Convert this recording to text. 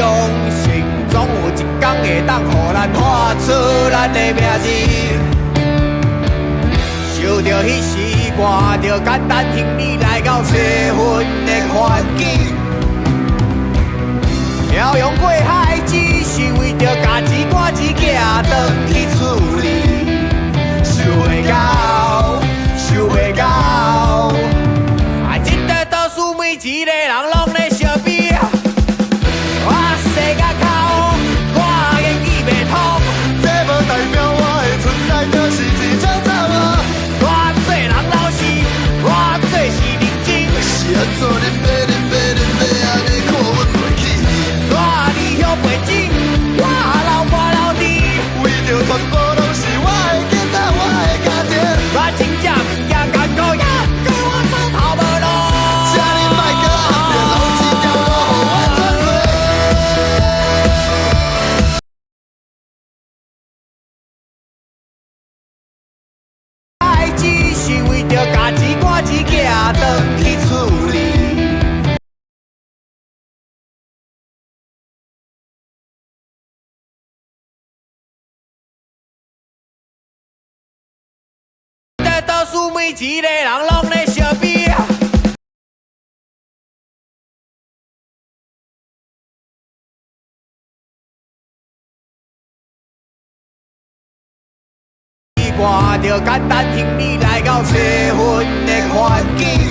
相信总有一天会当予咱画出咱的名字。想着彼时，看着简单行李来到七分的环境，漂洋过海只是为着家己赶一行转去厝里，想袂到，想袂到，这个都市每一个人拢咧相比。我世界口，我言语袂通，这无代表我的存在就是一种杂物。我做人老实，我做事认真，是安怎恁要安尼看阮袂起？我理想背景，我老爸老弟，为着全部拢是我的囡仔，我的家庭。我真正物件艰苦也跟我走头无路。请恁莫搁暗着留一条路，予我转过。爱只是为着家己赶一行转去厝里。这都市每一个人拢咧相比。看着简单行李来到七分的环境。